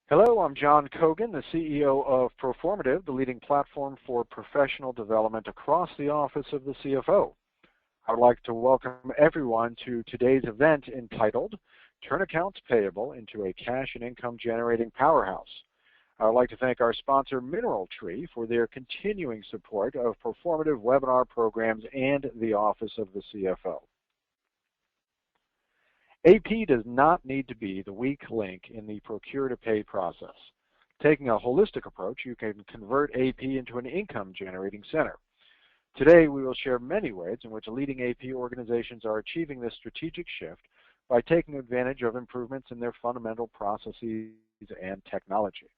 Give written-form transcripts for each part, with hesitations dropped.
Hello, I'm John Kogan, the CEO of Proformative, the leading platform for professional development across the office of the CFO. I would like to welcome everyone to today's event entitled Turn Accounts Payable into a Cash and Income Generating Powerhouse. I would like to thank our sponsor, Mineral Tree, for their continuing support of Proformative webinar programs and the office of the CFO. AP does not need to be the weak link in the procure-to-pay process. Taking a holistic approach, you can convert AP into an income-generating center. Today, we will share many ways in which leading AP organizations are achieving this strategic shift by taking advantage of improvements in their fundamental processes and technology.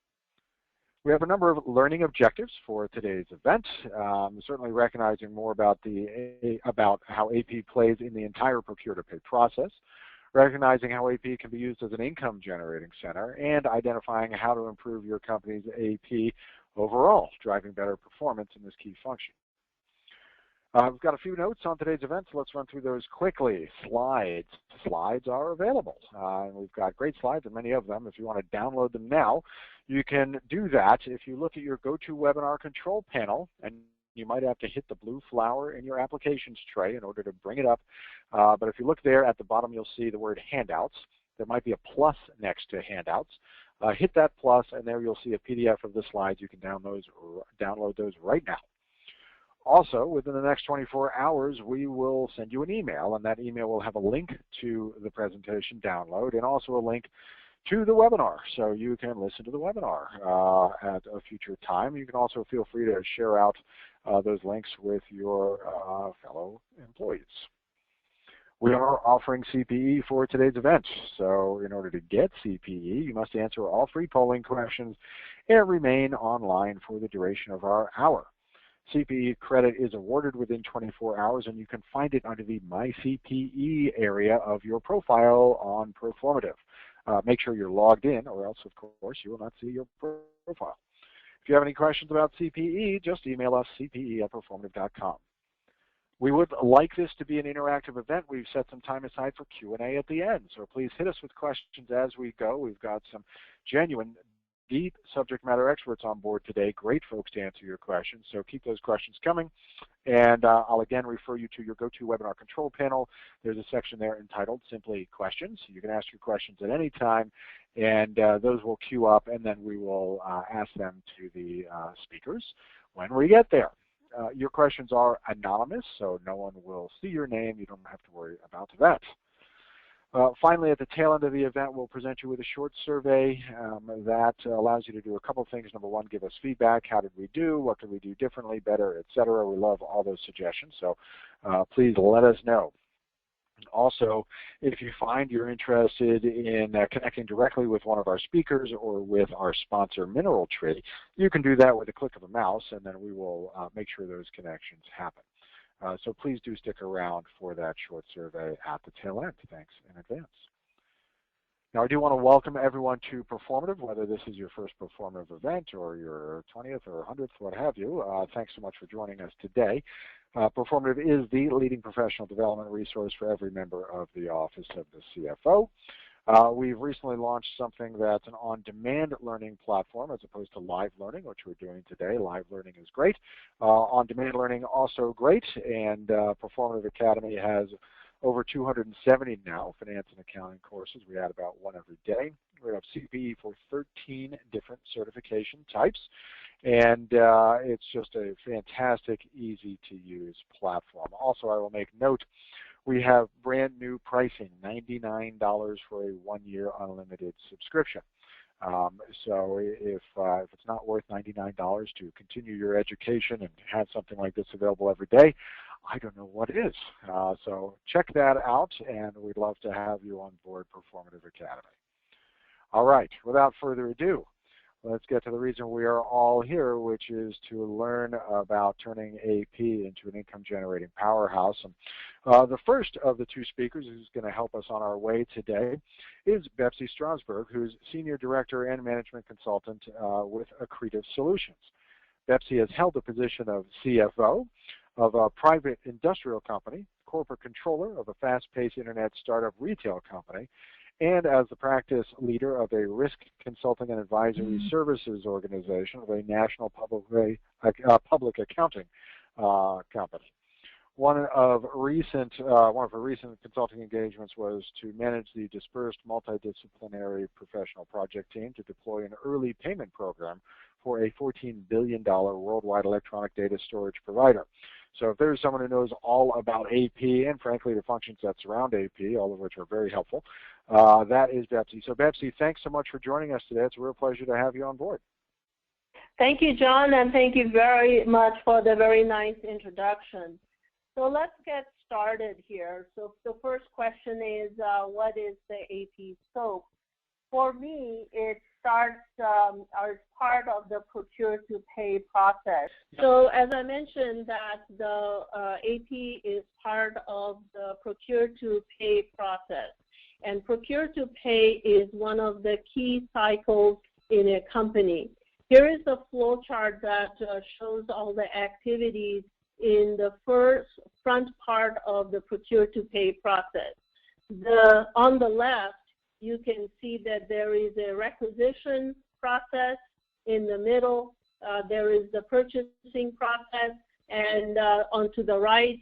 We have a number of learning objectives for today's event, certainly recognizing more about how AP plays in the entire procure-to-pay process, recognizing how AP can be used as an income-generating center, and identifying how to improve your company's AP overall, driving better performance in this key function. We've got a few notes on today's event, so let's run through those quickly. Slides. Slides are available. We've got great slides, and many of them. If you want to download them now, you can do that. If you look at your GoToWebinar control panel, and you might have to hit the blue flower in your applications tray in order to bring it up. But if you look there at the bottom, you'll see the word handouts. There might be a plus next to handouts. Hit that plus, and there you'll see a PDF of the slides. You can download those right now. Also, within the next 24 hours, we will send you an email, and that email will have a link to the presentation download and also a link to the webinar, so you can listen to the webinar at a future time. You can also feel free to share out those links with your fellow employees. We are offering CPE for today's event, so in order to get CPE, you must answer all 3 polling questions and remain online for the duration of our hour. CPE credit is awarded within 24 hours, and you can find it under the My CPE area of your profile on Proformative. Make sure you're logged in, or else, of course, you will not see your profile. If you have any questions about CPE, just email us, cpe@proformative.com. We would like this to be an interactive event. We've set some time aside for Q&A at the end, so please hit us with questions as we go. We've got some genuine, deep subject matter experts on board today, great folks to answer your questions, so keep those questions coming. And I'll again refer you to your GoToWebinar control panel. There's a section there entitled Simply Questions. You can ask your questions at any time, and those will queue up, and then we will ask them to the speakers when we get there. Your questions are anonymous, so no one will see your name. You don't have to worry about that. Finally, at the tail end of the event, we'll present you with a short survey that allows you to do a couple things. Number one, give us feedback. How did we do? What could we do differently, better, etc.? We love all those suggestions, so please let us know. Also, if you find you're interested in connecting directly with one of our speakers or with our sponsor, Mineral Tree, you can do that with a click of a mouse, and then we will make sure those connections happen. So please do stick around for that short survey at the tail end. Thanks in advance. Now, I do want to welcome everyone to Proformative, whether this is your first Proformative event or your 20th or 100th, what have you. Thanks so much for joining us today. Proformative is the leading professional development resource for every member of the Office of the CFO. We've recently launched something that's an on-demand learning platform as opposed to live learning, which we're doing today. Live learning is great. On-demand learning also great, and Proformative Academy has over 270 now finance and accounting courses. We add about one every day. We have CPE for 13 different certification types, and it's just a fantastic, easy-to-use platform. Also, I will make note, we have brand new pricing, $99 for a 1-year unlimited subscription. So if it's not worth $99 to continue your education and have something like this available every day, I don't know what is. So check that out, and we'd love to have you on board Proformative Academy. All right, without further ado, let's get to the reason we are all here, which is to learn about turning AP into an income-generating powerhouse. And the first of the 2 speakers who's going to help us on our way today is Betsy Strasberg, who's Senior Director and Management Consultant with Accretive Solutions. Betsy has held the position of CFO of a private industrial company, corporate controller of a fast-paced internet startup retail company, and as the practice leader of a risk consulting and advisory services organization of a national public accounting company. One of her recent consulting engagements was to manage the dispersed multidisciplinary professional project team to deploy an early payment program for a $14 billion worldwide electronic data storage provider. So if there's someone who knows all about AP and frankly the functions that surround AP, all of which are very helpful, that is Betsy. So Betsy, thanks so much for joining us today. It's a real pleasure to have you on board. Thank you, John, and thank you very much for the very nice introduction. So let's get started here. So the first question is, what is the AP scope? For me, it starts as part of the procure to pay process. So as I mentioned that the AP is part of the procure to pay process. And procure to pay is one of the key cycles in a company. Here is a flow chart that shows all the activities in the front part of the procure to pay process. On the left, you can see that there is a requisition process. In the middle, there is the purchasing process, and onto the right,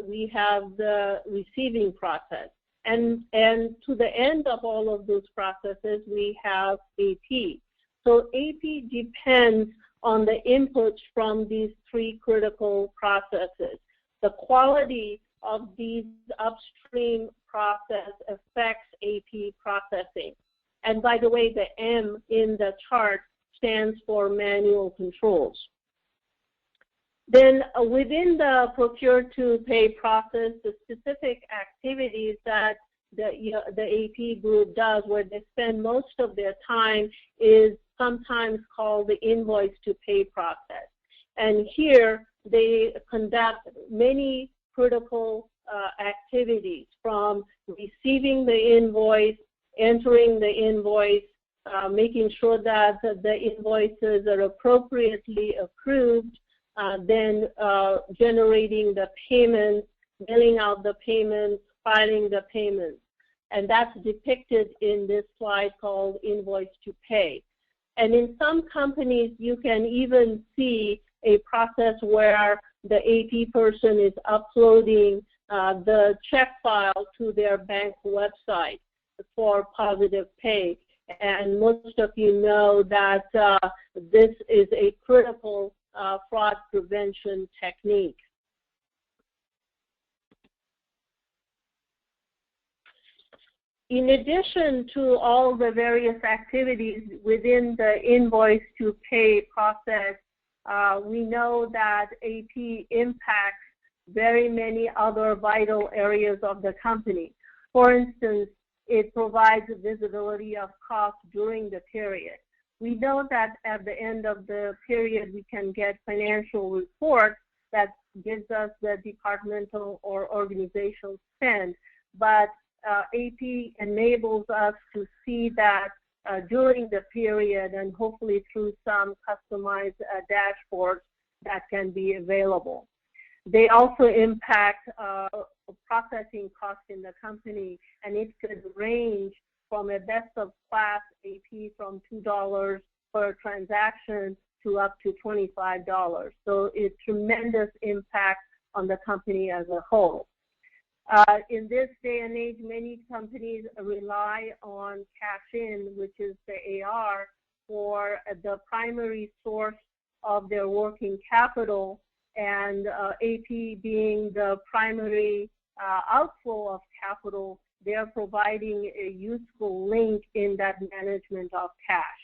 we have the receiving process. And to the end of all of those processes, we have AP. So AP depends on the inputs from these three critical processes. The quality of these upstream process affects AP processing. And by the way, the M in the chart stands for manual controls. Then within the procure to pay process, the specific activities that the AP group does, where they spend most of their time, is sometimes called the invoice to pay process. And here they conduct many critical activities, from receiving the invoice, entering the invoice, making sure that the invoices are appropriately approved, then generating the payments, mailing out the payments, filing the payments. And that's depicted in this slide called invoice to pay. And in some companies, you can even see a process where the AP person is uploading the check file to their bank website for positive pay. And most of you know that this is a critical fraud prevention technique. In addition to all the various activities within the invoice to pay process, we know that AP impacts very many other vital areas of the company. For instance, it provides visibility of costs during the period. We know that at the end of the period, we can get financial reports that gives us the departmental or organizational spend, but AP enables us to see that during the period, and hopefully through some customized dashboards that can be available. They also impact processing costs in the company, and it could range from a best of class AP from $2 per transaction to up to $25. So it's tremendous impact on the company as a whole. In this day and age, many companies rely on cash-in, which is the AR, for the primary source of their working capital, and AP being the primary outflow of capital, they're providing a useful link in that management of cash.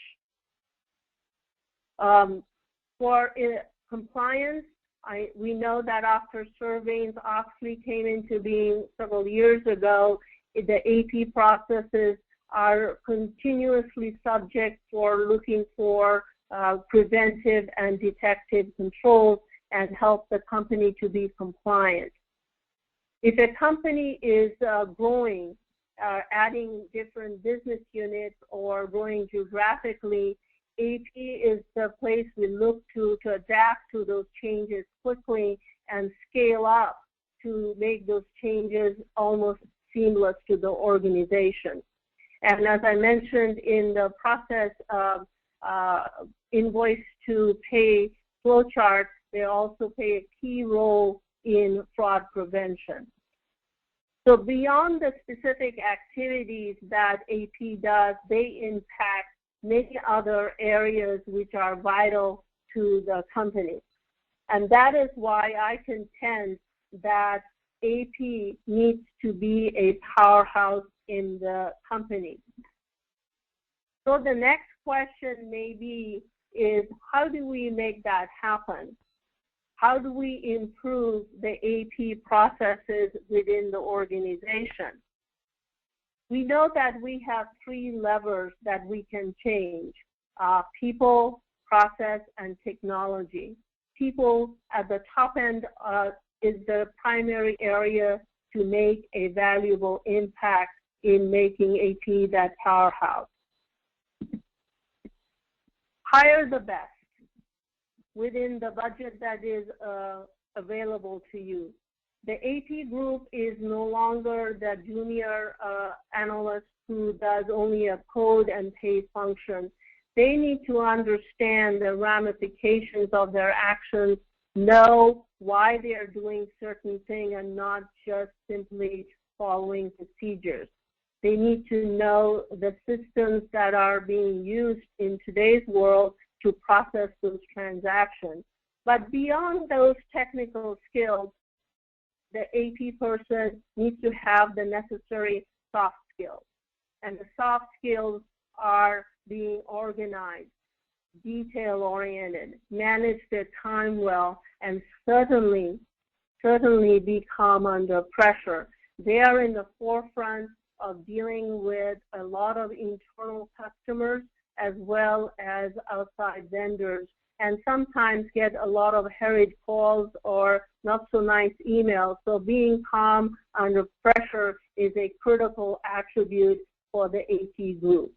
For compliance, we know that after Sarbanes-Oxley came into being several years ago, the AP processes are continuously subject for looking for preventive and detective controls and help the company to be compliant. If a company is growing, adding different business units or growing geographically, AP is the place we look to adapt to those changes quickly and scale up to make those changes almost seamless to the organization. And as I mentioned in the process of invoice to pay flowchart, they also play a key role in fraud prevention. So beyond the specific activities that AP does, they impact many other areas which are vital to the company. And that is why I contend that AP needs to be a powerhouse in the company. So the next question maybe is, how do we make that happen? How do we improve the AP processes within the organization? We know that we have 3 levers that we can change: people, process, and technology. People at the top end is the primary area to make a valuable impact in making AP that powerhouse. Hire the best within the budget that is available to you. The AP group is no longer the junior analyst who does only a code and pay function. They need to understand the ramifications of their actions, know why they are doing certain things and not just simply following procedures. They need to know the systems that are being used in today's world to process those transactions. But beyond those technical skills, the AP person needs to have the necessary soft skills. And the soft skills are being organized, detail-oriented, manage their time well, and certainly be calm under pressure. They are in the forefront of dealing with a lot of internal customers as well as outside vendors, and sometimes get a lot of hurried calls or not so nice emails. So being calm under pressure is a critical attribute for the AP group.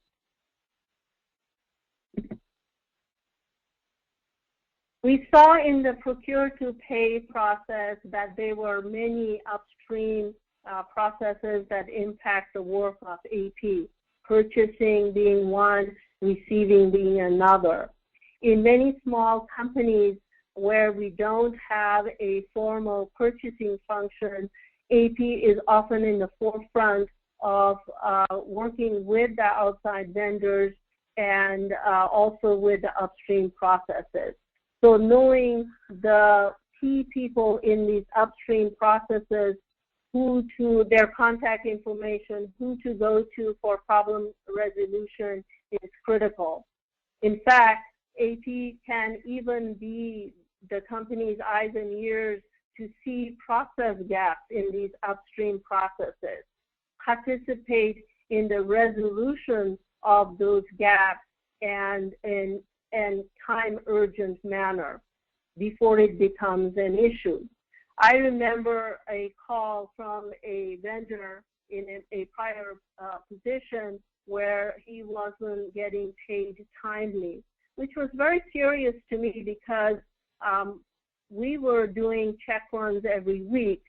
We saw in the procure to pay process that there were many upstream processes that impact the work of AP, purchasing being one, receiving being another. In many small companies where we don't have a formal purchasing function, AP is often in the forefront of working with the outside vendors and also with the upstream processes. So knowing the key people in these upstream processes, who to their contact information, who to go to for problem resolution is critical. In fact, AP can even be the company's eyes and ears to see process gaps in these upstream processes, participate in the resolution of those gaps and in time urgent manner before it becomes an issue. I remember a call from a vendor in a prior position where he wasn't getting paid timely, which was very serious to me because we were doing check runs every week,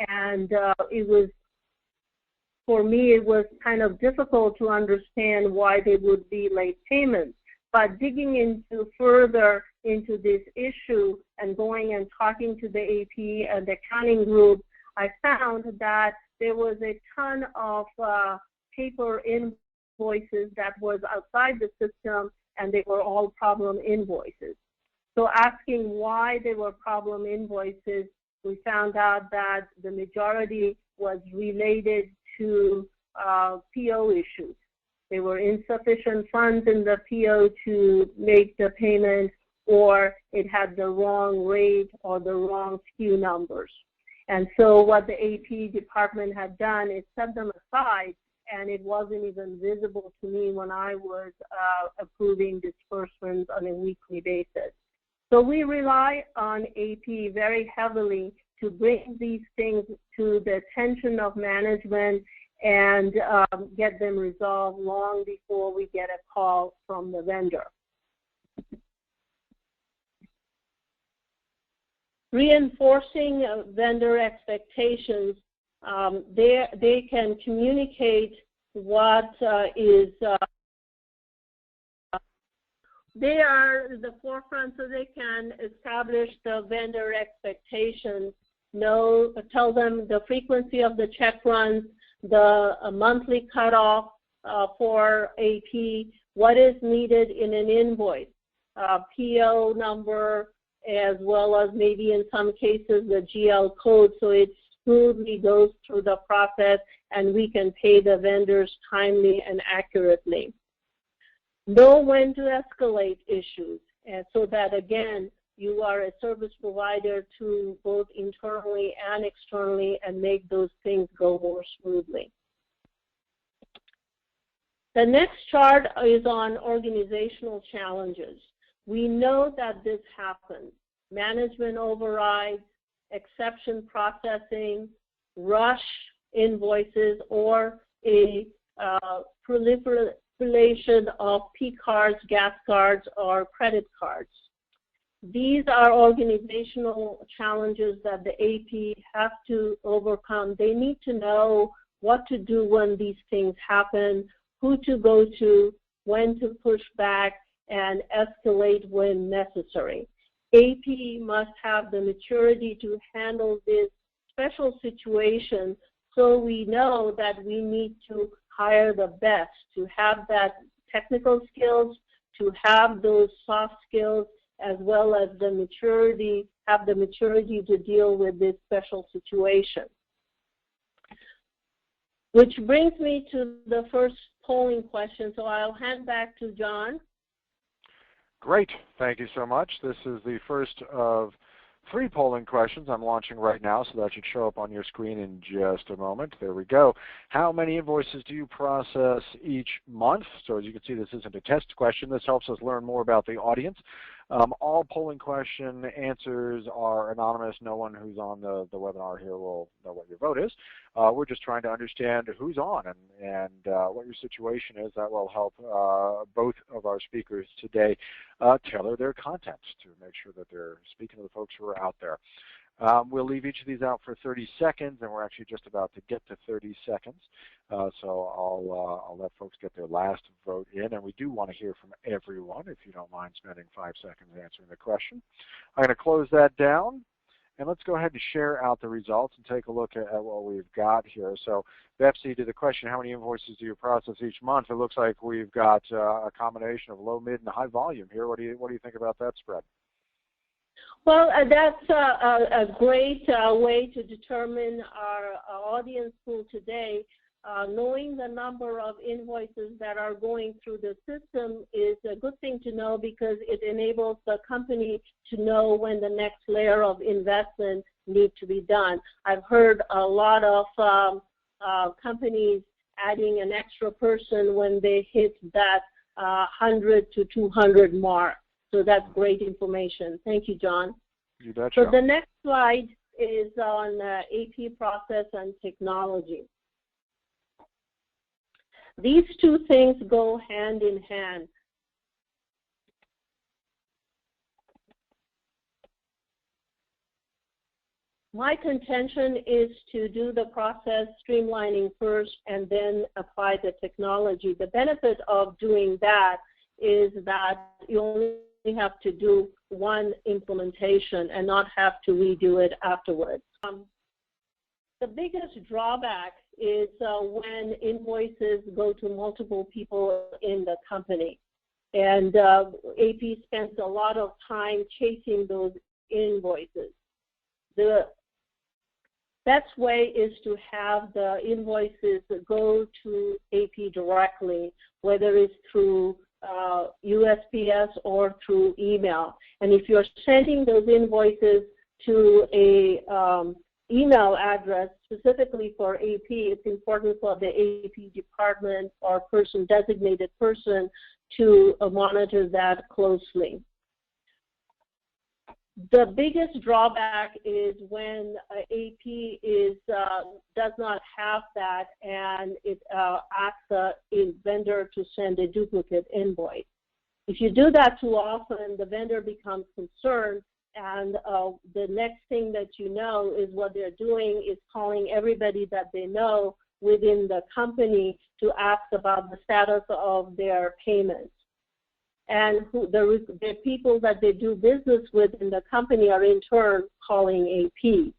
and it was, for me, it was kind of difficult to understand why they would be late payments. But digging into further into this issue and going and talking to the AP and the accounting group, I found that there was a ton of paper invoices that was outside the system, and they were all problem invoices. So asking why they were problem invoices, we found out that the majority was related to PO issues. There were insufficient funds in the PO to make the payment, or it had the wrong rate or the wrong SKU numbers. And so what the AP department had done is set them aside, and it wasn't even visible to me when I was approving disbursements on a weekly basis. So we rely on AP very heavily to bring these things to the attention of management and get them resolved long before we get a call from the vendor. Reinforcing vendor expectations, they can communicate what they are the forefront, so they can establish the vendor expectations, tell them the frequency of the check runs, the monthly cutoff for AP, what is needed in an invoice, PO number, as well as maybe in some cases the GL code, so it smoothly goes through the process and we can pay the vendors timely and accurately. Know when to escalate issues, and so that again you are a service provider to both internally and externally and make those things go more smoothly. The next chart is on organizational challenges. We know that this happens. Management overrides, exception processing, rush invoices, or a proliferation of P cards, gas cards, or credit cards. These are organizational challenges that the AP have to overcome. They need to know what to do when these things happen, who to go to, when to push back, and escalate when necessary. AP must have the maturity to handle this special situation, so we know that we need to hire the best, to have that technical skills, to have those soft skills, as well as the maturity, have the maturity to deal with this special situation. Which brings me to the first polling question, so I'll hand back to John. Great, thank you so much. This is the first of 3 polling questions I'm launching right now, so that should show up on your screen in just a moment. There we go. How many invoices do you process each month? So as you can see, this isn't a test question. This helps us learn more about the audience. All polling question answers are anonymous. No one who's on the webinar here will know what your vote is. We're just trying to understand who's on and what your situation is. That will help both of our speakers today tailor their content to make sure that they're speaking to the folks who are out there. We'll leave each of these out for 30 seconds, and we're actually just about to get to 30 seconds. So I'll let folks get their last vote in, and we do want to hear from everyone if you don't mind spending 5 seconds answering the question. I'm going to close that down, and let's go ahead and share out the results and take a look at what we've got here. So Betsy, to the question, how many invoices do you process each month? It looks like we've got a combination of low, mid, and high volume here. What do you think about that spread? Well, that's a great way to determine our audience pool today. Knowing the number of invoices that are going through the system is a good thing to know because it enables the company to know when the next layer of investment needs to be done. I've heard a lot of companies adding an extra person when they hit that 100 to 200 mark. So that's great information. Thank you, John. You betcha. So the next slide is on AP process and technology. These 2 things go hand in hand. My contention is to do the process streamlining first and then apply the technology. The benefit of doing that is that you only have to do one implementation and not have to redo it afterwards. The biggest drawback is when invoices go to multiple people in the company. And AP spends a lot of time chasing those invoices. The best way is to have the invoices go to AP directly, whether it's through USPS or through email. And if you're sending those invoices to a email address specifically for AP, it's important for the AP department or designated person to monitor that closely. The biggest drawback is when AP does not have that and it asks a vendor to send a duplicate invoice. If you do that too often, the vendor becomes concerned, and the next thing that you know is what they're doing is calling everybody that they know within the company to ask about the status of their payments. And the people that they do business with in the company are in turn calling AP.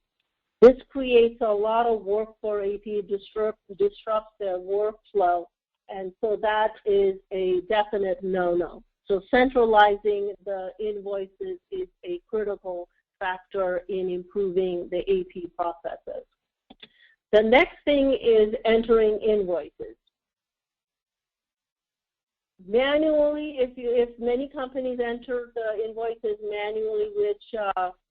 This creates a lot of work for AP, disrupts their workflow, and so that is a definite no-no. So centralizing the invoices is a critical factor in improving the AP processes. The next thing is entering invoices. Manually, if many companies enter the invoices manually, which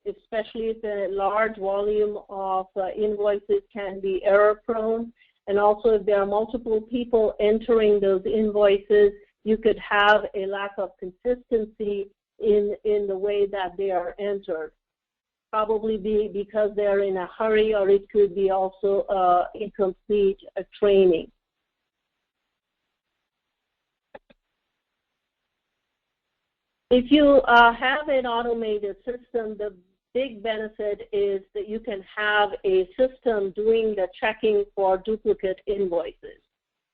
especially if a large volume of invoices can be error-prone, and also if there are multiple people entering those invoices, you could have a lack of consistency in the way that they are entered. Probably because they're in a hurry, or it could be also incomplete training. If you have an automated system, the big benefit is that you can have a system doing the checking for duplicate invoices.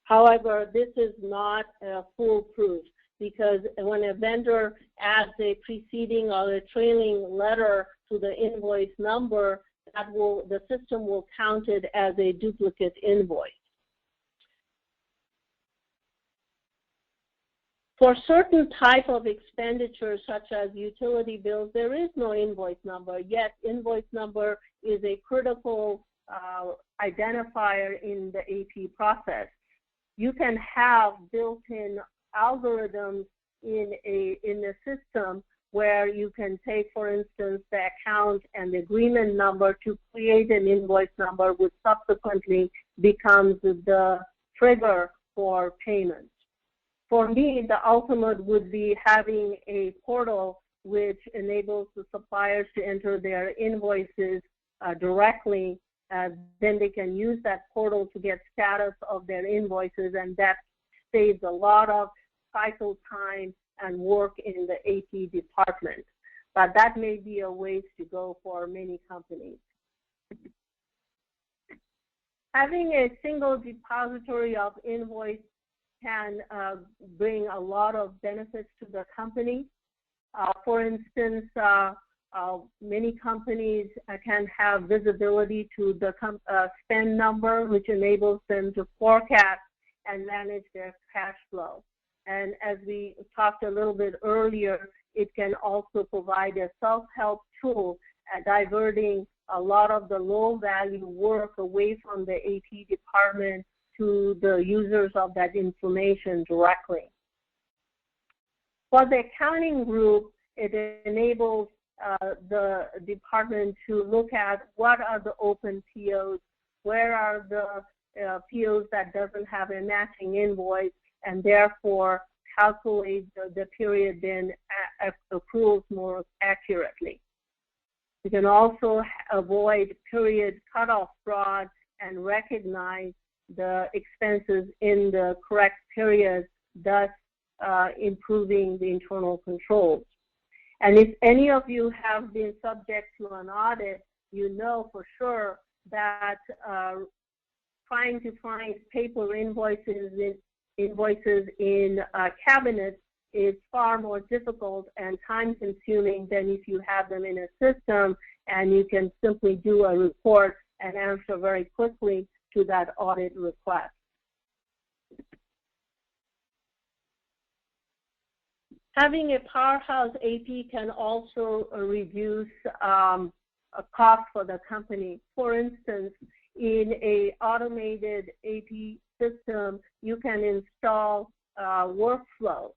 However, this is not foolproof, because when a vendor adds a preceding or a trailing letter to the invoice number, the system will count it as a duplicate invoice. For certain type of expenditures, such as utility bills, there is no invoice number, yet invoice number is a critical identifier in the AP process. You can have built-in algorithms in the system where you can take, for instance, the account and the agreement number to create an invoice number, which subsequently becomes the trigger for payment. For me, the ultimate would be having a portal which enables the suppliers to enter their invoices directly. Then they can use that portal to get status of their invoices, and that saves a lot of cycle time and work in the AP department. But that may be a ways to go for many companies. Having a single depository of invoice can bring a lot of benefits to the company. For instance, many companies can have visibility to the spend number, which enables them to forecast and manage their cash flow. And as we talked a little bit earlier, it can also provide a self-help tool diverting a lot of the low-value work away from the AP department to the users of that information directly. For the accounting group, it enables the department to look at what are the open POs, where are the POs that doesn't have a matching invoice, and therefore calculate the period then accruals more accurately. You can also avoid period cutoff fraud and recognize the expenses in the correct period, thus improving the internal controls. And if any of you have been subject to an audit, you know for sure that trying to find paper invoices in cabinets is far more difficult and time-consuming than if you have them in a system and you can simply do a report and answer very quickly to that audit request. Having a Powerhouse AP can also reduce a cost for the company. For instance, in an automated AP system, you can install workflow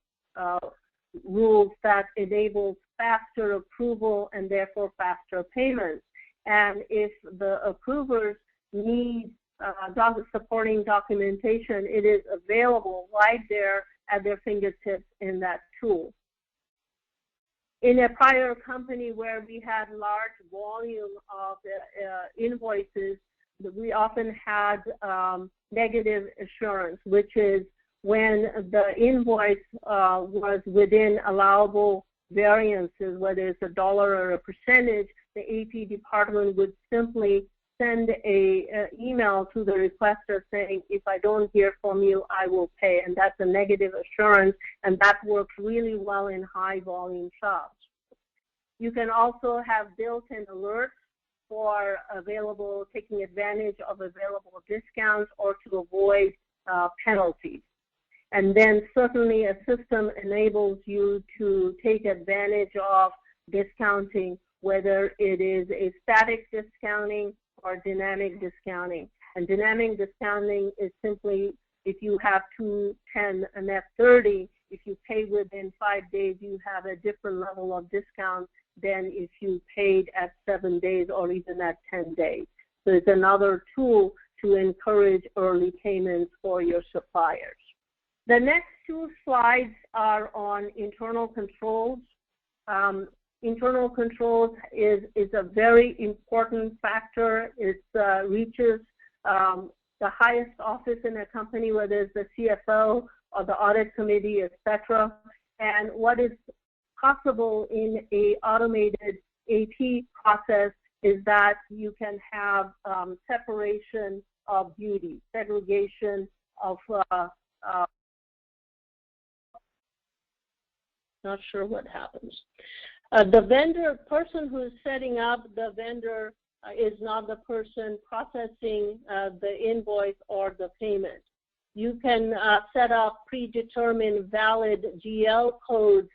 rules that enables faster approval and therefore faster payments. And if the approvers need supporting documentation, it is available right there at their fingertips in that tool. In a prior company where we had large volume of invoices, we often had negative assurance, which is when the invoice was within allowable variances, whether it's a dollar or a percentage, the AP department would simply send a email to the requester saying, if I don't hear from you, I will pay. And that's a negative assurance, and that works really well in high volume shops. You can also have built-in alerts for taking advantage of available discounts or to avoid penalties. And then certainly a system enables you to take advantage of discounting, whether it is a static discounting or dynamic discounting. And dynamic discounting is simply if you have 210 and F30, if you pay within 5 days, you have a different level of discount than if you paid at 7 days or even at 10 days. So it's another tool to encourage early payments for your suppliers. The next two slides are on internal controls. Internal controls is a very important factor. It reaches the highest office in a company, whether it's the CFO or the audit committee, etc. And what is possible in a automated AP process is that you can have separation of duties, segregation of not sure what happens. The vendor person who is setting up the vendor is not the person processing the invoice or the payment. You can set up predetermined valid GL codes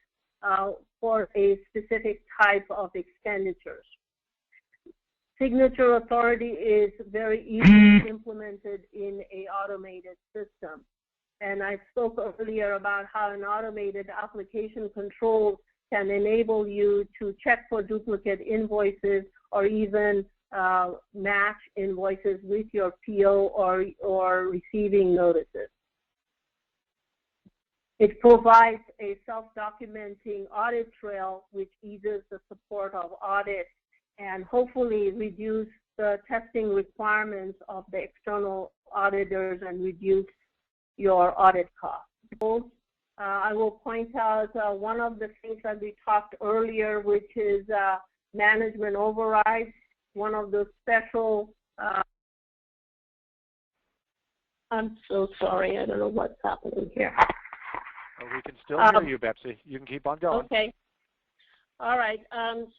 for a specific type of expenditures. Signature authority is very easily implemented in an automated system. And I spoke earlier about how an automated application control can enable you to check for duplicate invoices or even match invoices with your PO or receiving notices. It provides a self-documenting audit trail which eases the support of audit and hopefully reduce the testing requirements of the external auditors and reduce your audit costs. I will point out one of the things that we talked earlier, which is management overrides. One of those special, I'm so sorry, I don't know what's happening here. Oh, we can still hear you, Betsy. You can keep on going. Okay. All right.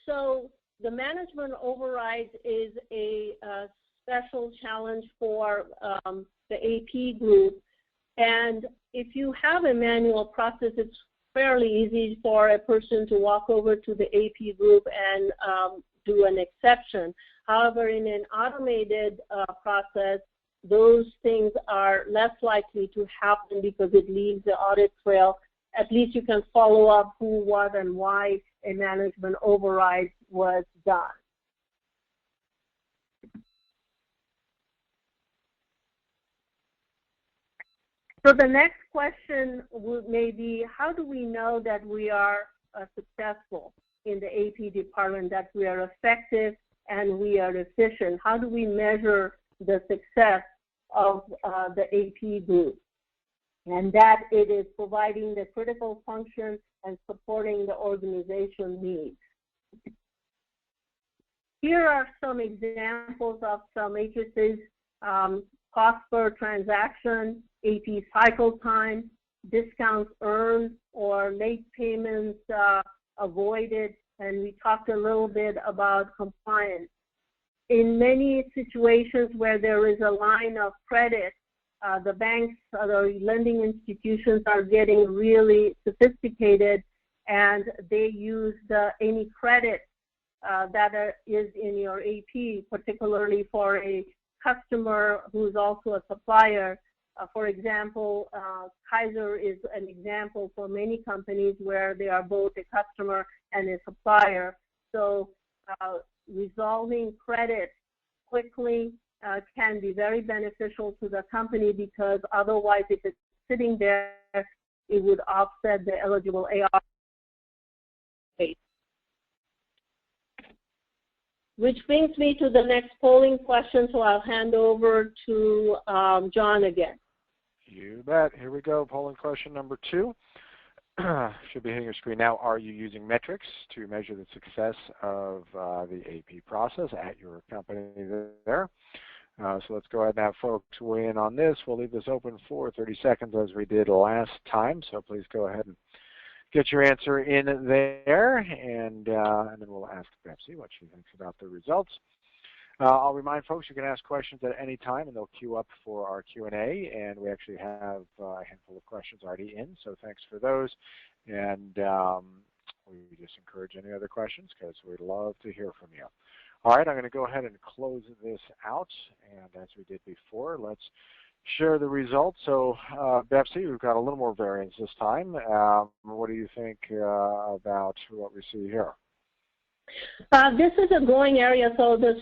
So the management override is a special challenge for the AP group. And if you have a manual process, it's fairly easy for a person to walk over to the AP group and do an exception. However, in an automated process, those things are less likely to happen because it leaves the audit trail. At least you can follow up who, what, and why a management override was done. So the next question may be, how do we know that we are successful in the AP department, that we are effective and we are efficient? How do we measure the success of the AP group? And that it is providing the critical function and supporting the organization needs. Here are some examples of some matrices: cost per transaction, AP cycle time, discounts earned or late payments avoided, and we talked a little bit about compliance. In many situations where there is a line of credit, the banks or the lending institutions are getting really sophisticated, and they use any credit that is in your AP, particularly for a customer who's also a supplier. For example, Kaiser is an example for many companies where they are both a customer and a supplier. So resolving credit quickly can be very beneficial to the company, because otherwise, if it's sitting there, it would offset the eligible AR rate. Which brings me to the next polling question, so I'll hand over to John again. You bet. Here we go. Polling question number 2. should be hitting your screen now. Are you using metrics to measure the success of the AP process at your company there? So let's go ahead and have folks weigh in on this. We'll leave this open for 30 seconds as we did last time, so please go ahead and get your answer in there, and then we'll ask Betsy what she thinks about the results. I'll remind folks you can ask questions at any time, and they'll queue up for our Q&A, and we actually have a handful of questions already in, so thanks for those. And we just encourage any other questions because we'd love to hear from you. All right, I'm going to go ahead and close this out, and as we did before, let's share the results. So, Betsy, we've got a little more variance this time. What do you think about what we see here? This is a growing area, so this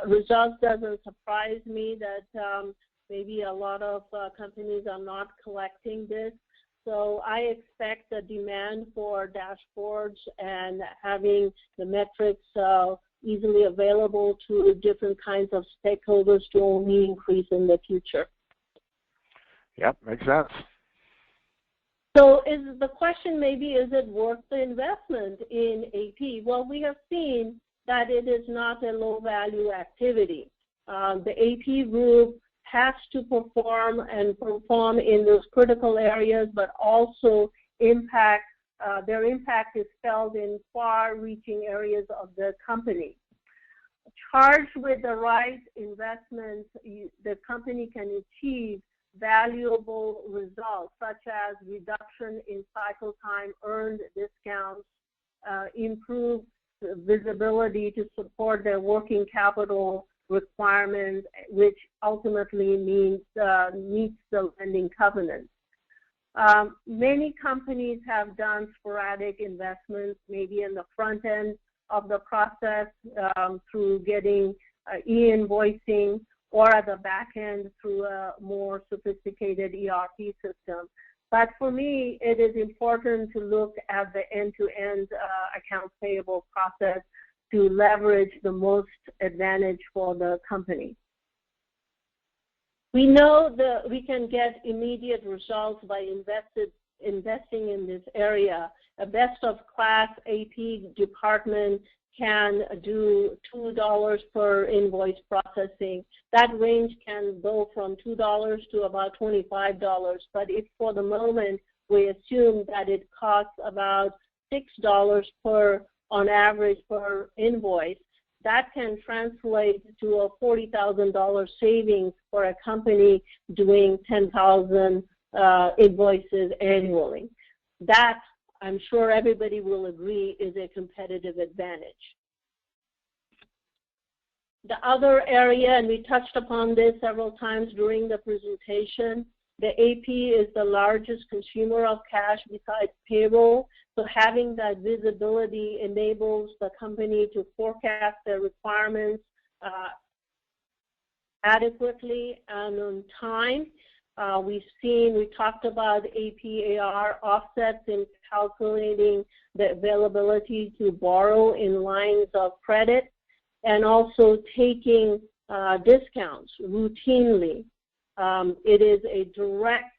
result doesn't surprise me that maybe a lot of companies are not collecting this. So I expect the demand for dashboards and having the metrics easily available to different kinds of stakeholders to only increase in the future. Yep, makes sense. So the question maybe, is it worth the investment in AP? Well, we have seen that it is not a low-value activity. The AP group has to perform in those critical areas, but also their impact is felt in far-reaching areas of the company. Charged with the right investments, the company can achieve valuable results, such as reduction in cycle time, earned discounts, improved visibility to support their working capital requirements, which ultimately means meets the lending covenants. Many companies have done sporadic investments, maybe in the front end of the process through getting e-invoicing, or at the back end through a more sophisticated ERP system. But for me, it is important to look at the end-to-end accounts payable process to leverage the most advantage for the company. We know that we can get immediate results by investing in this area. A best-of-class AP department can do $2 per invoice processing. That range can go from $2 to about $25. But if for the moment we assume that it costs about $6 on average per invoice, that can translate to a $40,000 savings for a company doing 10,000 invoices annually. That, I'm sure everybody will agree, is a competitive advantage. The other area, and we touched upon this several times during the presentation, the AP is the largest consumer of cash besides payroll. So having that visibility enables the company to forecast their requirements adequately and on time. We talked about AP/AR offsets in calculating the availability to borrow in lines of credit, and also taking discounts routinely. It is a direct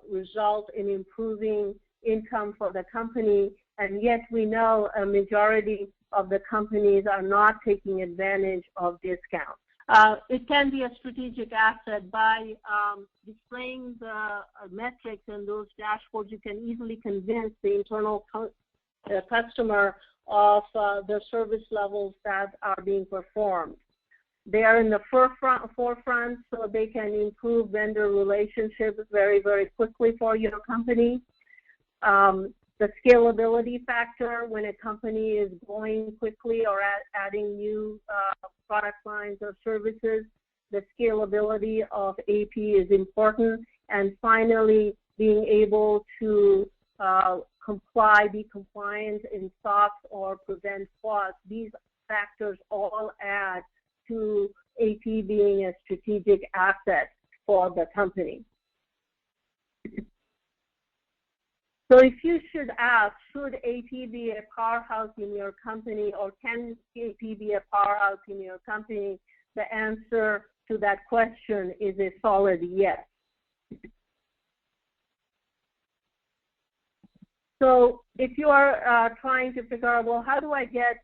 result in improving income for the company, and yet we know a majority of the companies are not taking advantage of discounts. It can be a strategic asset. By displaying the metrics in those dashboards, you can easily convince the internal customer of the service levels that are being performed. They are in the forefront, so they can improve vendor relationships very, very quickly for your company. The scalability factor, when a company is growing quickly or adding new product lines or services, the scalability of AP is important. And finally, being able to be compliant in SOX or prevent fraud. These factors all add to AP being a strategic asset for the company. So if you should ask, should AP be a powerhouse in your company, or can AP be a powerhouse in your company? The answer to that question is a solid yes. So if you are trying to figure out, well, how do I get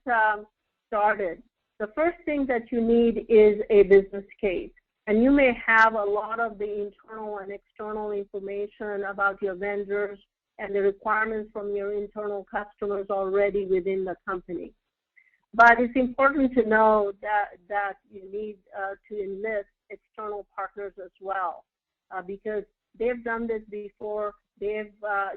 started? The first thing that you need is a business case. And you may have a lot of the internal and external information about your vendors and the requirements from your internal customers already within the company. But it's important to know that you need to enlist external partners as well, because they've done this before, they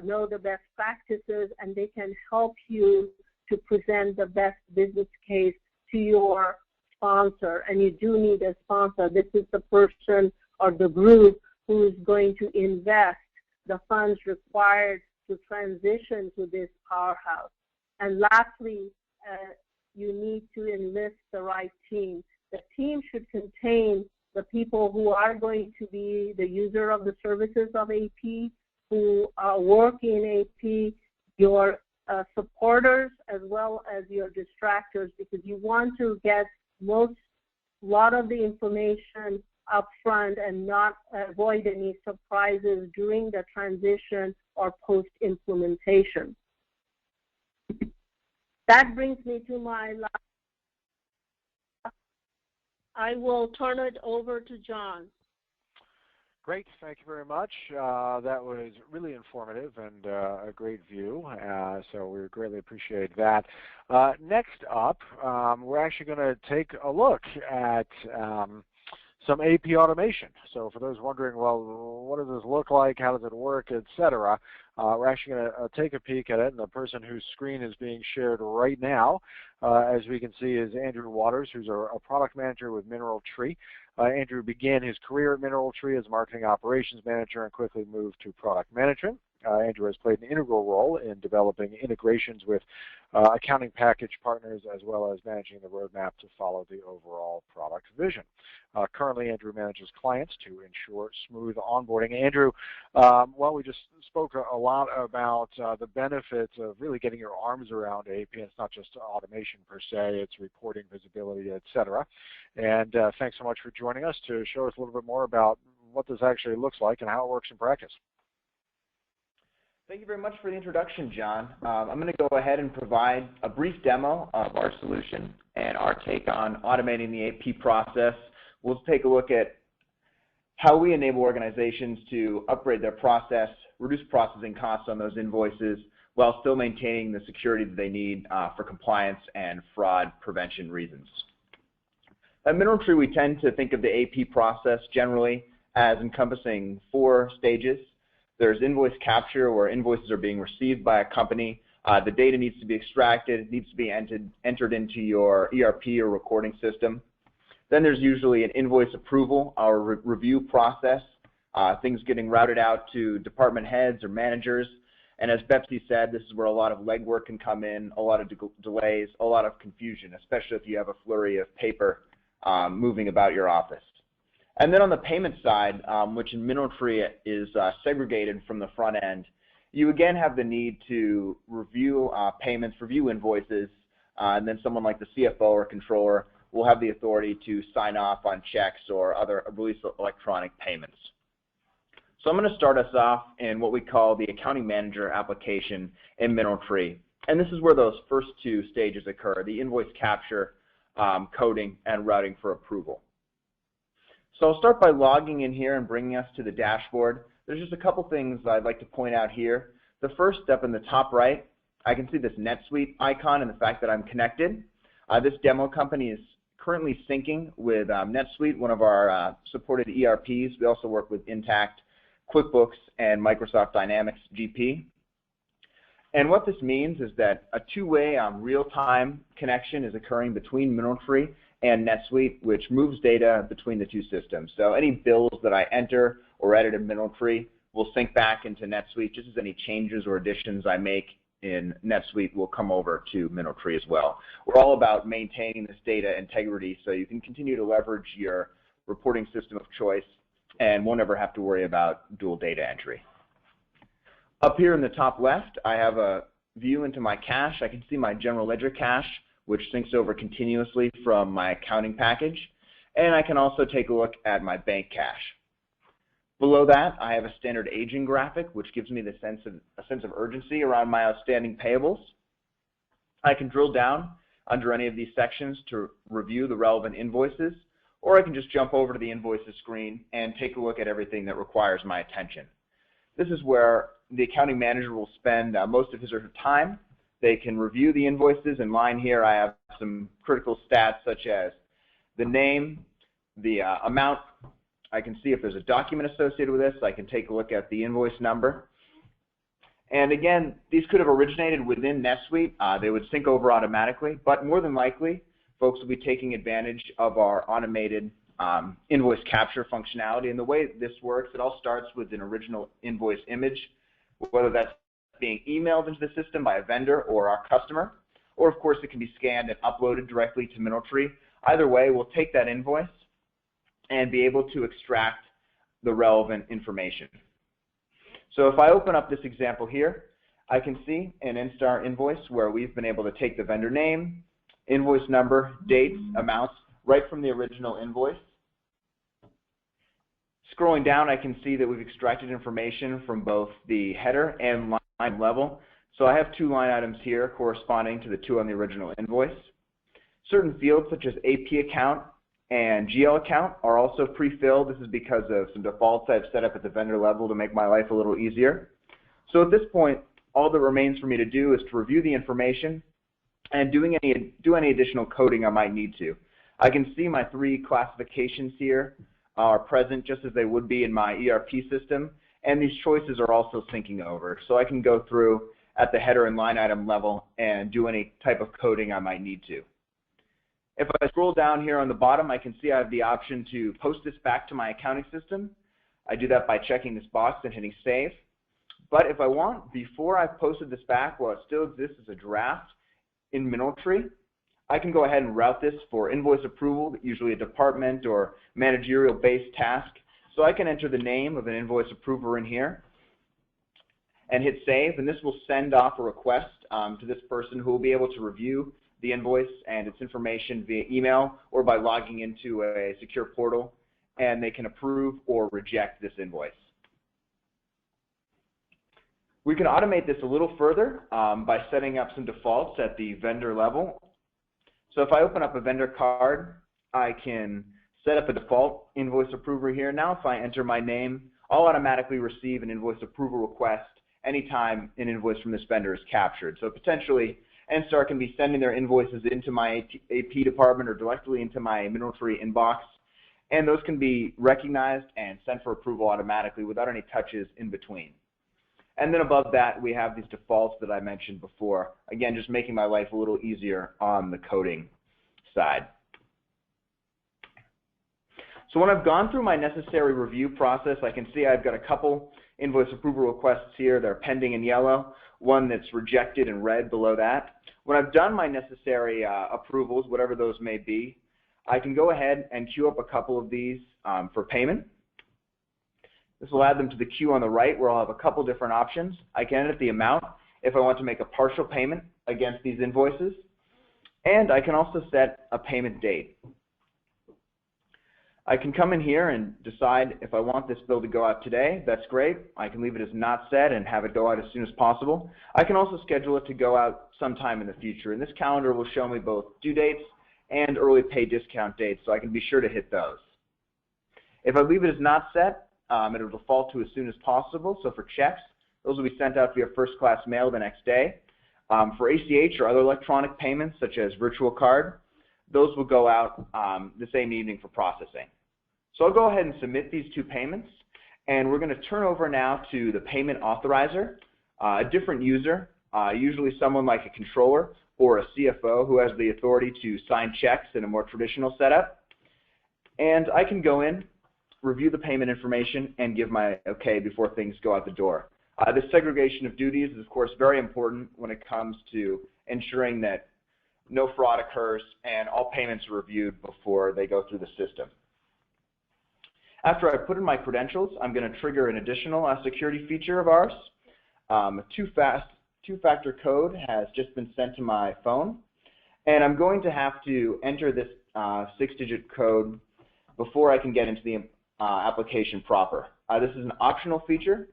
know the best practices, and they can help you to present the best business case to your sponsor. And you do need a sponsor. This is the person or the group who is going to invest the funds required to transition to this powerhouse. And lastly, you need to enlist the right team. The team should contain the people who are going to be the user of the services of AP, who work in AP, your supporters as well as your distractors, because you want to get a lot of the information up front and not avoid any surprises during the transition or post-implementation. That brings me to my last. I will turn it over to John. Great, thank you very much. That was really informative and a great view, so we greatly appreciate that. Next up, we're actually going to take a look at some AP automation. So for those wondering, well, what does this look like, how does it work, etc., we're actually going to take a peek at it, and the person whose screen is being shared right now, as we can see, is Andrew Waters, who's a product manager with Mineral Tree. Andrew began his career at Mineral Tree as marketing operations manager and quickly moved to product management. Andrew has played an integral role in developing integrations with accounting package partners, as well as managing the roadmap to follow the overall product vision. Currently, Andrew manages clients to ensure smooth onboarding. Andrew, well, we just spoke a lot about the benefits of really getting your arms around AP. It's not just automation per se, it's reporting, visibility, etc. And thanks so much for joining us to show us a little bit more about what this actually looks like and how it works in practice. Thank you very much for the introduction, John. I'm going to go ahead and provide a brief demo of our solution and our take on automating the AP process. We'll take a look at how we enable organizations to upgrade their process, reduce processing costs on those invoices, while still maintaining the security that they need for compliance and fraud prevention reasons. At Mineral Tree, we tend to think of the AP process generally as encompassing 4 stages. There's invoice capture, where invoices are being received by a company. The data needs to be extracted. It needs to be entered into your ERP or recording system. Then there's usually an invoice approval, our review process, things getting routed out to department heads or managers. And as Betsy said, this is where a lot of legwork can come in, a lot of delays, a lot of confusion, especially if you have a flurry of paper moving about your office. And then on the payment side, which in Mineral Tree is segregated from the front end, you again have the need to review payments, review invoices, and then someone like the CFO or controller will have the authority to sign off on checks or other release electronic payments. So I'm going to start us off in what we call the accounting manager application in Mineral Tree. And this is where those first 2 stages occur, the invoice capture, coding, and routing for approval. So I'll start by logging in here and bringing us to the dashboard. There's just a couple things I'd like to point out here. The first step in the top right, I can see this NetSuite icon and the fact that I'm connected. This demo company is currently syncing with NetSuite, one of our supported ERPs. We also work with Intact, QuickBooks, and Microsoft Dynamics GP. And what this means is that a 2-way real-time connection is occurring between Mineral Tree and NetSuite, which moves data between the 2 systems. So any bills that I enter or edit in Mineral Tree will sync back into NetSuite, just as any changes or additions I make in NetSuite will come over to Mineral Tree as well. We're all about maintaining this data integrity so you can continue to leverage your reporting system of choice and won't ever have to worry about dual data entry. Up here in the top left, I have a view into my cache. I can see my general ledger cache, which syncs over continuously from my accounting package. And I can also take a look at my bank cache. Below that, I have a standard aging graphic, which gives me a sense of urgency around my outstanding payables. I can drill down under any of these sections to review the relevant invoices, or I can just jump over to the invoices screen and take a look at everything that requires my attention. This is where the accounting manager will spend most of his or her time. They can review the invoices. In line here, I have some critical stats such as the name, the amount. I can see if there's a document associated with this. I can take a look at the invoice number. And again, these could have originated within NetSuite. They would sync over automatically, but more than likely, folks will be taking advantage of our automated invoice capture functionality. And the way this works, it all starts with an original invoice image, whether that's being emailed into the system by a vendor or our customer, or of course it can be scanned and uploaded directly to MineralTree. Either way, we'll take that invoice and be able to extract the relevant information. So if I open up this example here, I can see an Instar invoice where we've been able to take the vendor name, invoice number, dates, amounts, right from the original invoice. Scrolling down, I can see that we've extracted information from both the header and line level. So I have two line items here corresponding to the two on the original invoice. Certain fields such as AP account and GL account are also pre-filled. This is because of some defaults I've set up at the vendor level to make my life a little easier. So at this point, all that remains for me to do is to review the information and do any additional coding I might need to. I can see my three classifications here are present just as they would be in my ERP system, and these choices are also syncing over. So I can go through at the header and line item level and do any type of coding I might need to. If I scroll down here on the bottom, I can see I have the option to post this back to my accounting system. I do that by checking this box and hitting save. But if I want, before I've posted this back, while it still exists as a draft in MineralTree, I can go ahead and route this for invoice approval, usually a department or managerial-based task. So I can enter the name of an invoice approver in here and hit save, and this will send off a request to this person who will be able to review the invoice and its information via email or by logging into a secure portal, and they can approve or reject this invoice. We can automate this a little further by setting up some defaults at the vendor level. So if I open up a vendor card, I can set up a default invoice approver here. Now if I enter my name, I'll automatically receive an invoice approval request anytime an invoice from this vendor is captured. So potentially, Instar can be sending their invoices into my AP department or directly into my MineralTree inbox, and those can be recognized and sent for approval automatically without any touches in between. And then above that, we have these defaults that I mentioned before, again, just making my life a little easier on the coding side. So when I've gone through my necessary review process, I can see I've got a couple invoice approval requests here. They're pending in yellow, one that's rejected in red below that. When I've done my necessary approvals, whatever those may be, I can go ahead and queue up a couple of these for payment. This will add them to the queue on the right where I'll have a couple different options. I can edit the amount if I want to make a partial payment against these invoices, and I can also set a payment date. I can come in here and decide if I want this bill to go out today. That's great. I can leave it as not set and have it go out as soon as possible. I can also schedule it to go out sometime in the future, and this calendar will show me both due dates and early pay discount dates, so I can be sure to hit those. If I leave it as not set, it will default to as soon as possible. So for checks, those will be sent out via first-class mail the next day. For ACH or other electronic payments, such as virtual card, those will go out the same evening for processing. So I'll go ahead and submit these two payments, and we're going to turn over now to the payment authorizer, a different user, usually someone like a controller or a CFO who has the authority to sign checks in a more traditional setup. And I can go in, review the payment information, and give my okay before things go out the door. This segregation of duties is, of course, very important when it comes to ensuring that no fraud occurs and all payments are reviewed before they go through the system. After I put in my credentials, I'm going to trigger an additional security feature of ours. Two-factor code has just been sent to my phone, and I'm going to have to enter this 6-digit code before I can get into the application proper. This is an optional feature,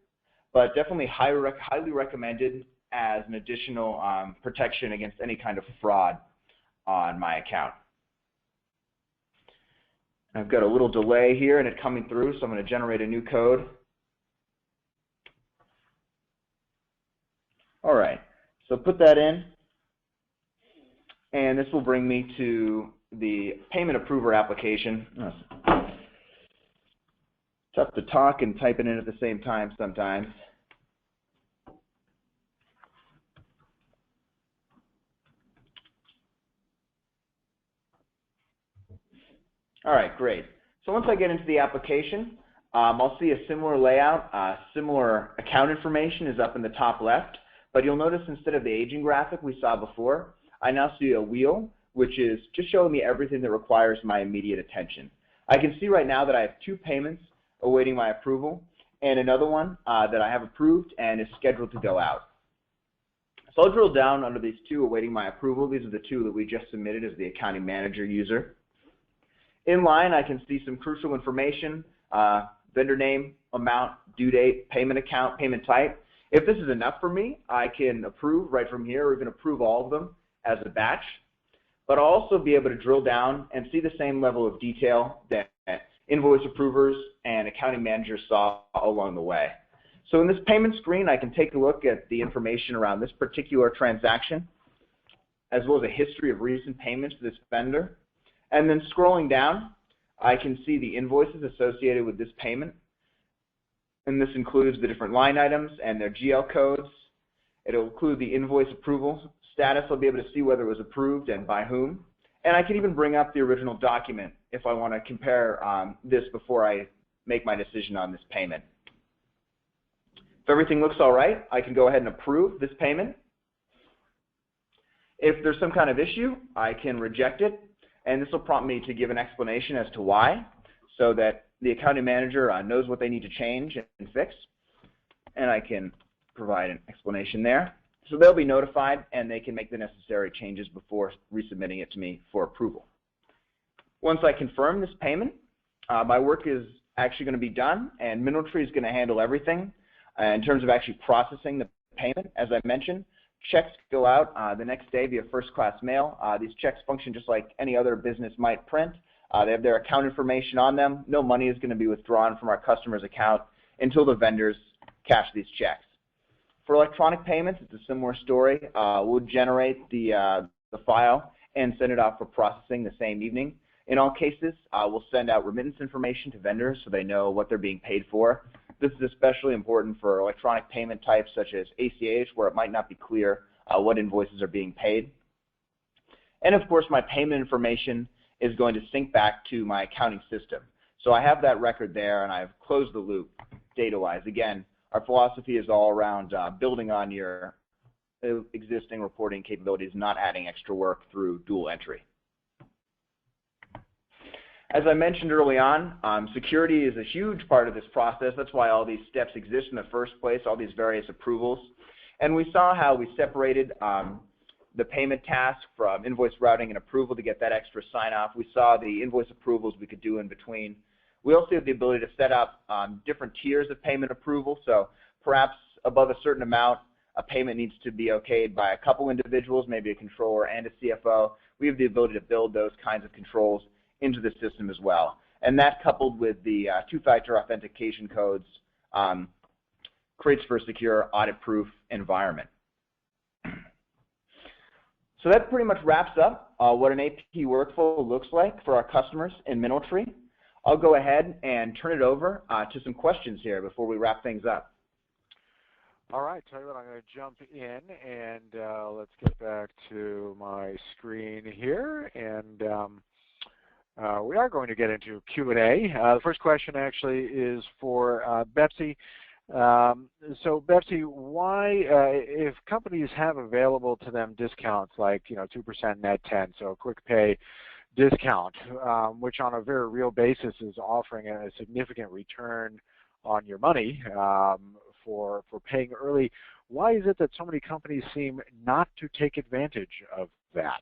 but definitely highly recommended as an additional protection against any kind of fraud on my account. I've got a little delay here in it coming through, so I'm going to generate a new code. All right, so put that in, and this will bring me to the payment approver application. Tough to talk and type it in at the same time sometimes. All right, great. So once I get into the application, I'll see a similar layout. Similar account information is up in the top left, but you'll notice instead of the aging graphic we saw before, I now see a wheel, which is just showing me everything that requires my immediate attention. I can see right now that I have 2 payments awaiting my approval, and another one that I have approved and is scheduled to go out. So I'll drill down under these 2 awaiting my approval. These are the 2 that we just submitted as the accounting manager user. In line, I can see some crucial information, vendor name, amount, due date, payment account, payment type. If this is enough for me, I can approve right from here, or even approve all of them as a batch. But I'll also be able to drill down and see the same level of detail that invoice approvers and accounting managers saw along the way. So in this payment screen, I can take a look at the information around this particular transaction, as well as a history of recent payments to this vendor. And then scrolling down, I can see the invoices associated with this payment. And this includes the different line items and their GL codes. It'll include the invoice approval status. I'll be able to see whether it was approved and by whom. And I can even bring up the original document if I want to compare this before I make my decision on this payment. If everything looks all right, I can go ahead and approve this payment. If there's some kind of issue, I can reject it. And this will prompt me to give an explanation as to why, so that the accounting manager knows what they need to change and fix. And I can provide an explanation there. So they'll be notified, and they can make the necessary changes before resubmitting it to me for approval. Once I confirm this payment, my work is actually going to be done, and MineralTree is going to handle everything in terms of actually processing the payment. As I mentioned, checks go out the next day via first-class mail. These checks function just like any other business might print. They have their account information on them. No money is going to be withdrawn from our customer's account until the vendors cash these checks. For electronic payments, it's a similar story. We'll generate the file and send it out for processing the same evening. In all cases, we'll send out remittance information to vendors so they know what they're being paid for. This is especially important for electronic payment types such as ACH, where it might not be clear what invoices are being paid. And of course, my payment information is going to sync back to my accounting system. So I have that record there, and I've closed the loop data-wise. Again, our philosophy is all around building on your existing reporting capabilities, not adding extra work through dual entry. As I mentioned early on, security is a huge part of this process. That's why all these steps exist in the first place, all these various approvals. And we saw how we separated the payment task from invoice routing and approval to get that extra sign-off. We saw the invoice approvals we could do in between. We also have the ability to set up different tiers of payment approval. So perhaps above a certain amount, a payment needs to be okayed by a couple individuals, maybe a controller and a CFO. We have the ability to build those kinds of controls into the system as well. And that, coupled with the two-factor authentication codes, creates for a secure, audit-proof environment. So that pretty much wraps up what an AP workflow looks like for our customers in MineralTree. I'll go ahead and turn it over to some questions here before we wrap things up. All right, tell you what, I'm going to jump in and let's get back to my screen here, and we are going to get into Q&A. The first question actually is for Betsy. So Betsy, why, if companies have available to them discounts like 2% net 10, so a quick pay discount, which on a very real basis is offering a significant return on your money for paying early, why is it that so many companies seem not to take advantage of that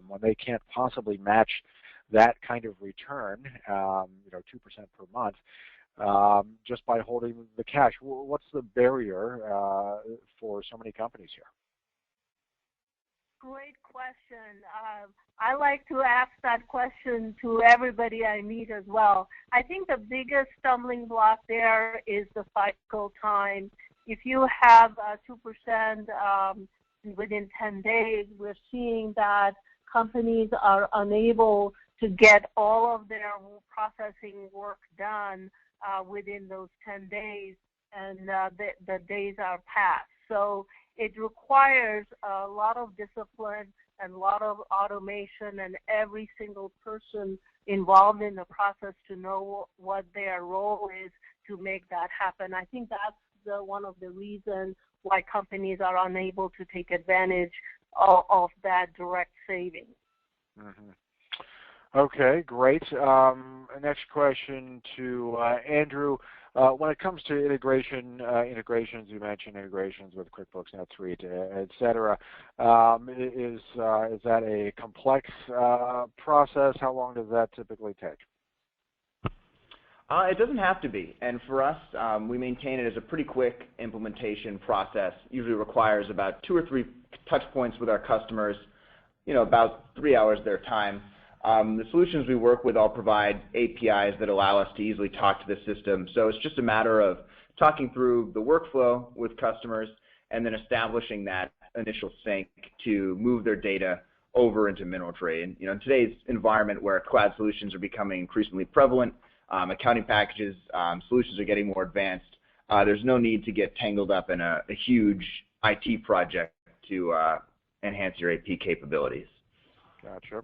when they can't possibly match that kind of return, 2% per month, just by holding the cash. What's the barrier for so many companies here? Great question. I like to ask that question to everybody I meet as well. I think the biggest stumbling block there is the cycle time. If you have 2% within 10 days, we're seeing that companies are unable to get all of their processing work done within those 10 days, and the days are past. So it requires a lot of discipline and a lot of automation, and every single person involved in the process to know what their role is to make that happen. I think that's one of the reasons why companies are unable to take advantage of that direct savings. Mm-hmm. Okay, great. Next question to Andrew. When it comes to integrations, you mentioned integrations with QuickBooks, NetSuite, et cetera. Is that a complex process? How long does that typically take? It doesn't have to be, and for us, we maintain it as a pretty quick implementation process. Usually requires about 2 or 3 touch points with our customers, about 3 hours of their time. The solutions we work with all provide APIs that allow us to easily talk to the system. So it's just a matter of talking through the workflow with customers and then establishing that initial sync to move their data over into MineralTree. And in today's environment where cloud solutions are becoming increasingly prevalent, accounting packages, solutions are getting more advanced, there's no need to get tangled up in a huge IT project to enhance your AP capabilities. Gotcha.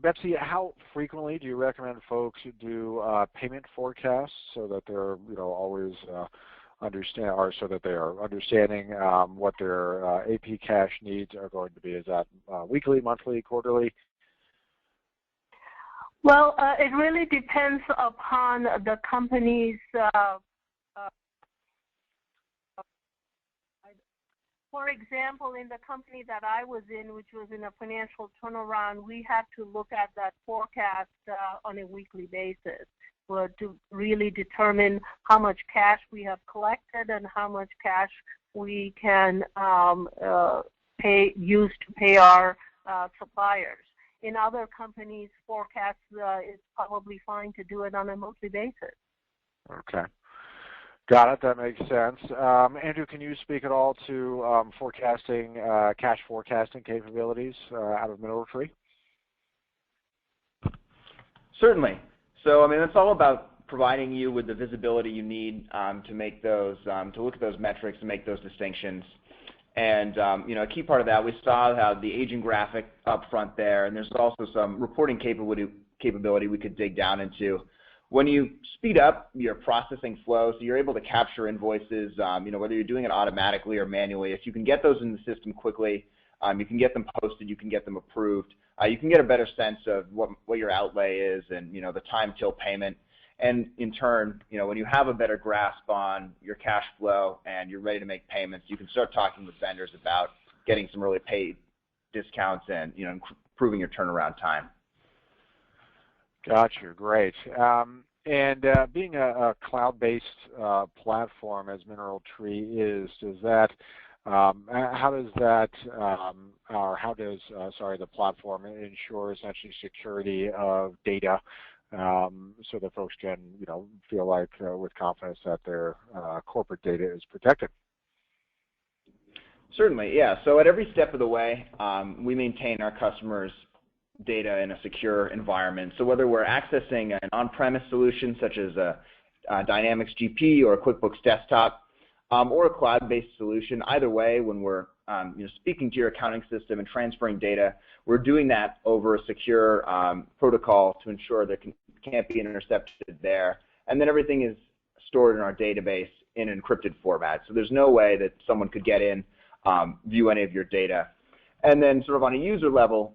Betsy, how frequently do you recommend folks do payment forecasts so that they're always so that they are understanding what their AP cash needs are going to be? Is that weekly, monthly, quarterly? Well, it really depends upon the company's for example, in the company that I was in, which was in a financial turnaround, we had to look at that forecast on a weekly basis to really determine how much cash we have collected and how much cash we can use to pay our suppliers. In other companies, forecasts is probably fine to do it on a monthly basis. Okay. Got it. That makes sense. Andrew, can you speak at all to forecasting, cash forecasting capabilities out of MineralTree? Certainly. So, it's all about providing you with the visibility you need to make those, to look at those metrics and make those distinctions. And, a key part of that, we saw how the aging graphic up front there, and there's also some reporting capability we could dig down into. When you speed up your processing flow, so you're able to capture invoices, whether you're doing it automatically or manually, if you can get those in the system quickly, you can get them posted, you can get them approved, you can get a better sense of what your outlay is and, the time till payment. And in turn, when you have a better grasp on your cash flow and you're ready to make payments, you can start talking with vendors about getting some early pay discounts and, improving your turnaround time. Gotcha, great. And being a cloud-based platform as MineralTree is, how does the platform ensure essentially security of data so that folks can feel like with confidence that their corporate data is protected? Certainly, yeah. So at every step of the way, we maintain our customers' data in a secure environment. So whether we're accessing an on-premise solution such as a Dynamics GP or a QuickBooks Desktop, or a cloud-based solution, either way, when we're speaking to your accounting system and transferring data, we're doing that over a secure protocol to ensure that can't be intercepted there. And then everything is stored in our database in an encrypted format. So there's no way that someone could get in, view any of your data. And then sort of on a user level,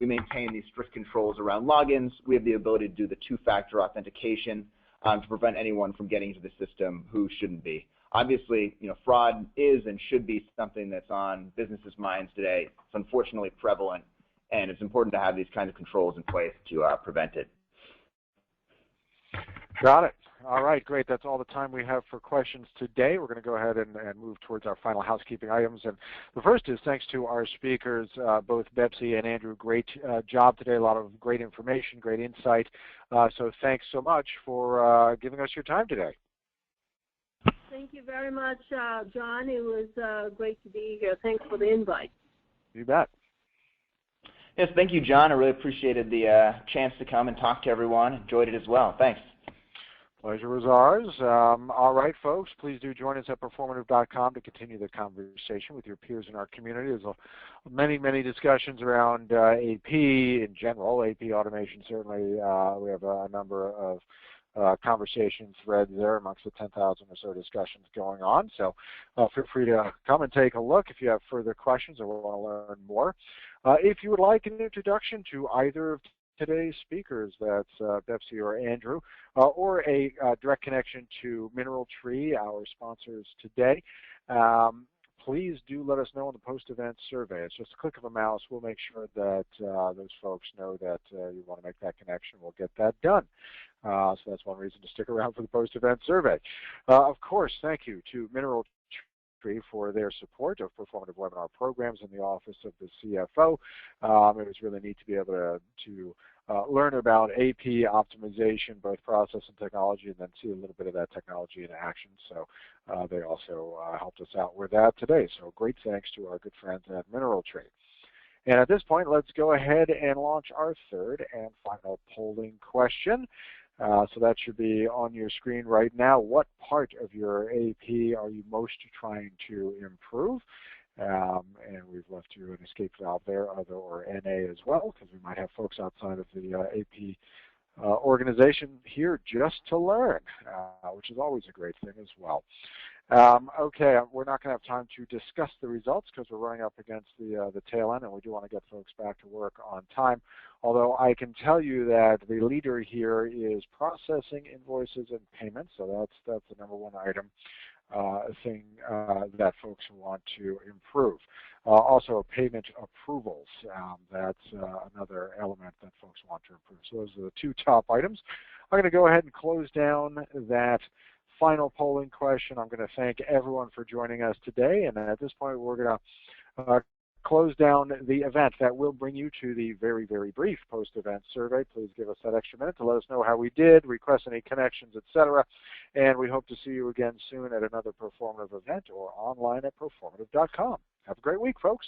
we maintain these strict controls around logins. We have the ability to do the 2-factor authentication to prevent anyone from getting into the system who shouldn't be. Obviously, fraud is and should be something that's on businesses' minds today. It's unfortunately prevalent, and it's important to have these kinds of controls in place to prevent it. Got it. All right, great. That's all the time we have for questions today. We're going to go ahead and move towards our final housekeeping items. And the first is thanks to our speakers, both Betsy and Andrew. Great job today. A lot of great information, great insight. So thanks so much for giving us your time today. Thank you very much, John. It was great to be here. Thanks for the invite. You bet. Yes, thank you, John. I really appreciated the chance to come and talk to everyone. Enjoyed it as well. Thanks. Pleasure was ours. All right, folks, please do join us at Proformative.com to continue the conversation with your peers in our community. There's many, many discussions around AP in general, AP automation certainly. We have a number of conversation threads there amongst the 10,000 or so discussions going on. So feel free to come and take a look if you have further questions or want to learn more. If you would like an introduction to either of today's speakers, that's Betsy or Andrew, or a direct connection to Mineral Tree, our sponsors today, please do let us know in the post-event survey. It's just a click of a mouse. We'll make sure that those folks know that you want to make that connection. We'll get that done. So that's one reason to stick around for the post-event survey. Of course, thank you to Mineral Tree for their support of Performative Webinar programs in the Office of the CFO. It was really neat to be able to learn about AP optimization, both process and technology, and then see a little bit of that technology in action. So they also helped us out with that today. So great thanks to our good friends at Mineral Tree. And at this point, let's go ahead and launch our third and final polling question. So that should be on your screen right now. What part of your AP are you most trying to improve? And we've left you an escape valve there, other or NA as well, because we might have folks outside of the AP organization here just to learn, which is always a great thing as well. Okay, we're not going to have time to discuss the results because we're running up against the tail end, and we do want to get folks back to work on time. Although I can tell you that the leader here is processing invoices and payments, so that's the number one item thing that folks want to improve. Also, payment approvals. That's another element that folks want to improve. So those are the two top items. I'm going to go ahead and close down that final polling question. I'm going to thank everyone for joining us today, and at this point we're going to close down the event. That will bring you to the very, very brief post-event survey. Please give us that extra minute to let us know how we did, request any connections, etc. And we hope to see you again soon at another Performative event or online at Proformative.com. Have a great week, folks.